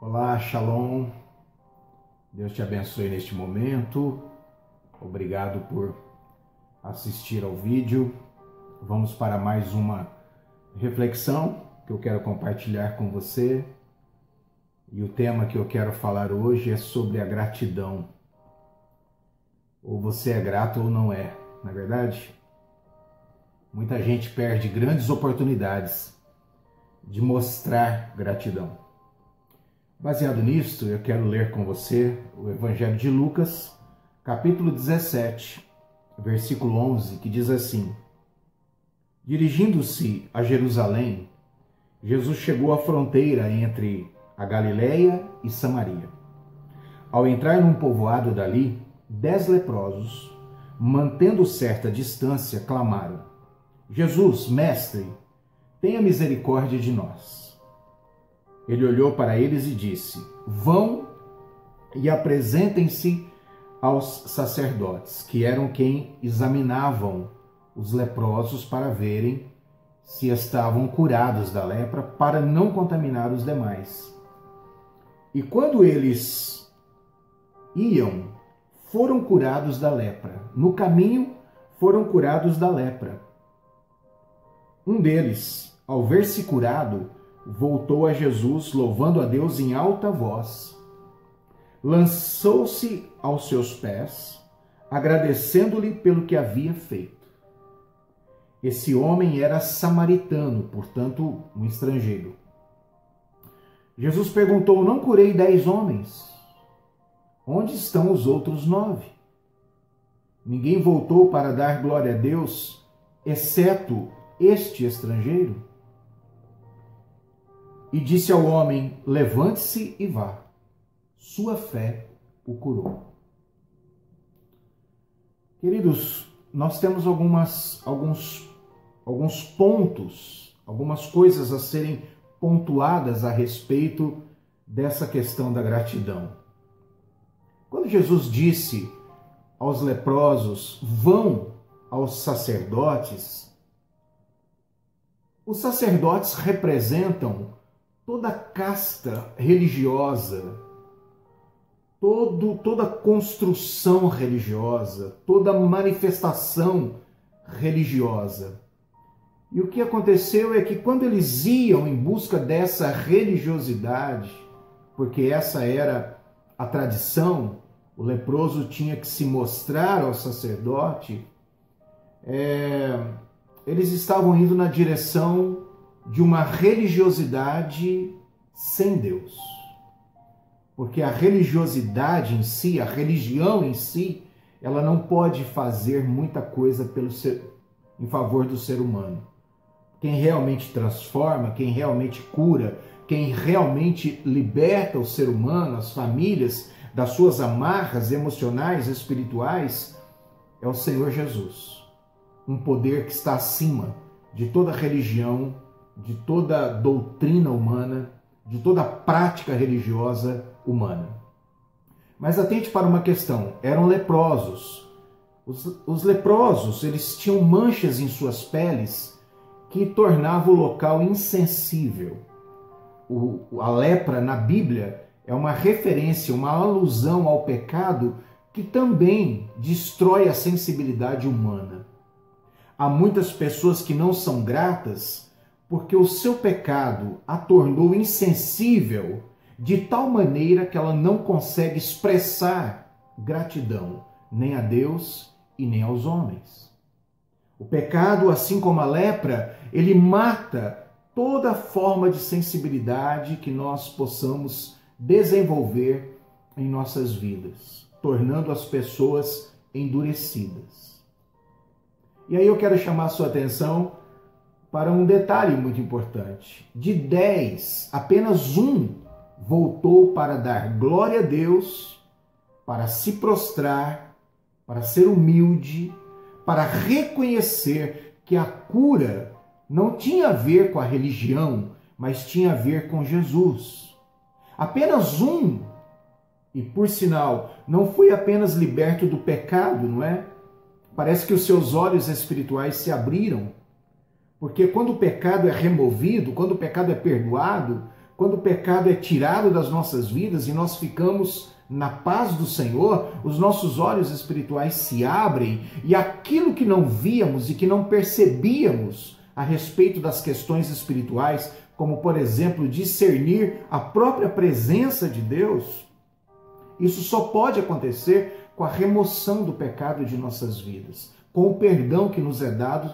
Olá, Shalom. Deus te abençoe neste momento. Obrigado por assistir ao vídeo. Vamos para mais uma reflexão que eu quero compartilhar com você. E o tema que eu quero falar hoje é sobre a gratidão. Ou você é grato ou não é, não é verdade? Muita gente perde grandes oportunidades de mostrar gratidão. Baseado nisto, eu quero ler com você o Evangelho de Lucas, capítulo 17, versículo 11, que diz assim: Dirigindo-se a Jerusalém, Jesus chegou à fronteira entre a Galileia e Samaria. Ao entrar num povoado dali, 10 leprosos, mantendo certa distância, clamaram: Jesus, mestre, tenha misericórdia de nós. Ele olhou para eles e disse: Vão e apresentem-se aos sacerdotes, que eram quem examinavam os leprosos para verem se estavam curados da lepra, para não contaminar os demais. E quando eles iam, foram curados da lepra. No caminho, foram curados da lepra. Um deles, ao ver-se curado, voltou a Jesus, louvando a Deus em alta voz. Lançou-se aos seus pés, agradecendo-lhe pelo que havia feito. Esse homem era samaritano, portanto, um estrangeiro. Jesus perguntou: Não curei 10 homens? Onde estão os outros 9? Ninguém voltou para dar glória a Deus, exceto este estrangeiro? E disse ao homem: Levante-se e vá. Sua fé o curou. Queridos, nós temos alguns pontos, algumas coisas a serem pontuadas a respeito dessa questão da gratidão. Quando Jesus disse aos leprosos: Vão aos sacerdotes, os sacerdotes representam toda casta religiosa, toda construção religiosa, toda manifestação religiosa. E o que aconteceu é que quando eles iam em busca dessa religiosidade, porque essa era a tradição, o leproso tinha que se mostrar ao sacerdote, eles estavam indo na direção de uma religiosidade sem Deus. Porque a religiosidade em si, a religião em si, ela não pode fazer muita coisa em favor do ser humano. Quem realmente transforma, quem realmente cura, quem realmente liberta o ser humano, as famílias, das suas amarras emocionais, espirituais, é o Senhor Jesus. Um poder que está acima de toda religião, de toda doutrina humana, de toda prática religiosa humana. Mas atente para uma questão: eram leprosos. Os leprosos, eles tinham manchas em suas peles que tornavam o local insensível. A lepra na Bíblia é uma referência, uma alusão ao pecado que também destrói a sensibilidade humana. Há muitas pessoas que não são gratas porque o seu pecado a tornou insensível de tal maneira que ela não consegue expressar gratidão nem a Deus e nem aos homens. O pecado, assim como a lepra, ele mata toda forma de sensibilidade que nós possamos desenvolver em nossas vidas, tornando as pessoas endurecidas. E aí eu quero chamar a sua atenção para um detalhe muito importante. De 10, apenas um voltou para dar glória a Deus, para se prostrar, para ser humilde, para reconhecer que a cura não tinha a ver com a religião, mas tinha a ver com Jesus. Apenas um, e por sinal, não foi apenas liberto do pecado, não é? Parece que os seus olhos espirituais se abriram. Porque quando o pecado é removido, quando o pecado é perdoado, quando o pecado é tirado das nossas vidas e nós ficamos na paz do Senhor, os nossos olhos espirituais se abrem e aquilo que não víamos e que não percebíamos a respeito das questões espirituais, como por exemplo discernir a própria presença de Deus, isso só pode acontecer com a remoção do pecado de nossas vidas, com o perdão que nos é dado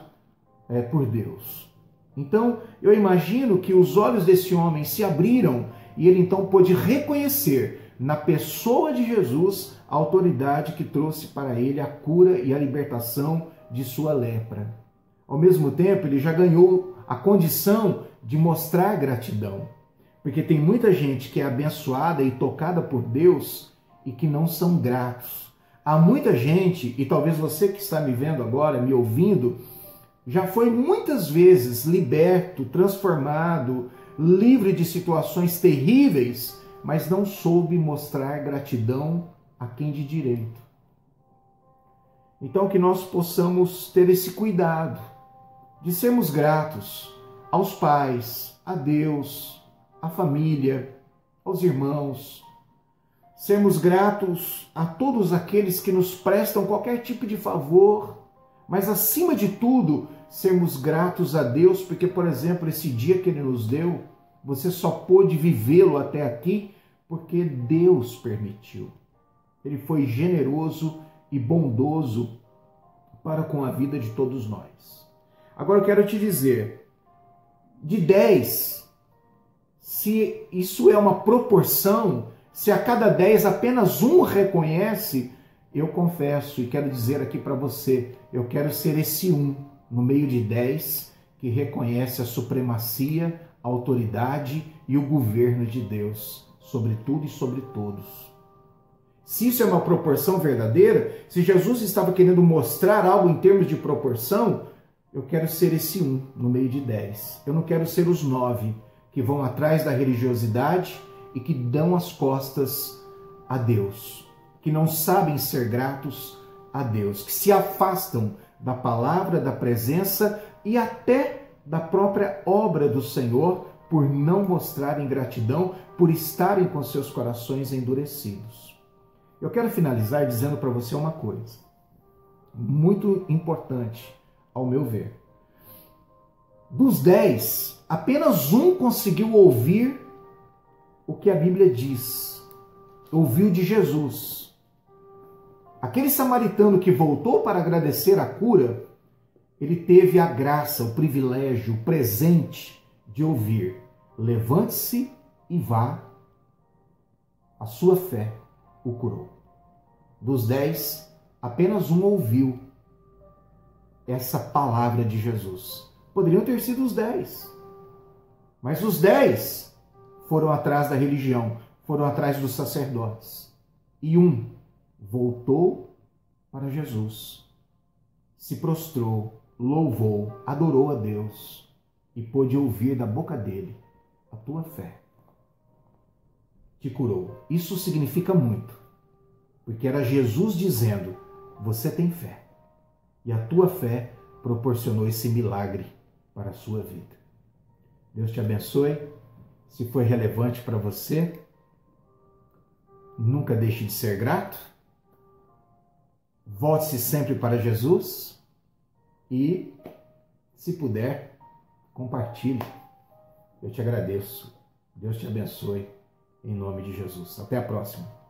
por Deus. Então, eu imagino que os olhos desse homem se abriram e ele então pôde reconhecer na pessoa de Jesus a autoridade que trouxe para ele a cura e a libertação de sua lepra. Ao mesmo tempo, ele já ganhou a condição de mostrar gratidão, porque tem muita gente que é abençoada e tocada por Deus e que não são gratos. Há muita gente, e talvez você que está me vendo agora, me ouvindo, já foi muitas vezes liberto, transformado, livre de situações terríveis, mas não soube mostrar gratidão a quem de direito. Então que nós possamos ter esse cuidado de sermos gratos aos pais, a Deus, à família, aos irmãos, sermos gratos a todos aqueles que nos prestam qualquer tipo de favor, mas acima de tudo, sermos gratos a Deus, porque, por exemplo, esse dia que Ele nos deu, você só pôde vivê-lo até aqui porque Deus permitiu. Ele foi generoso e bondoso para com a vida de todos nós. Agora eu quero te dizer, de 10, se isso é uma proporção, se a cada 10 apenas um reconhece, eu confesso e quero dizer aqui para você, eu quero ser esse um no meio de 10 que reconhece a supremacia, a autoridade e o governo de Deus sobre tudo e sobre todos. Se isso é uma proporção verdadeira, se Jesus estava querendo mostrar algo em termos de proporção, eu quero ser esse um no meio de 10. Eu não quero ser os 9 que vão atrás da religiosidade e que dão as costas a Deus, que não sabem ser gratos a Deus, que se afastam da palavra, da presença e até da própria obra do Senhor por não mostrarem gratidão, por estarem com seus corações endurecidos. Eu quero finalizar dizendo para você uma coisa muito importante, ao meu ver. Dos 10, apenas um conseguiu ouvir o que a Bíblia diz, ouviu de Jesus. Aquele samaritano que voltou para agradecer a cura, ele teve a graça, o privilégio, o presente de ouvir: levante-se e vá, a sua fé o curou. Dos 10, apenas um ouviu essa palavra de Jesus. Poderiam ter sido os 10, mas os 10 foram atrás da religião, foram atrás dos sacerdotes. E um voltou para Jesus, se prostrou, louvou, adorou a Deus e pôde ouvir da boca dele: a tua fé te curou. Isso significa muito, porque era Jesus dizendo: você tem fé, e a tua fé proporcionou esse milagre para a sua vida. Deus te abençoe. Se foi relevante para você, nunca deixe de ser grato. Volte-se sempre para Jesus e, se puder, compartilhe. Eu te agradeço. Deus te abençoe, em nome de Jesus. Até a próxima.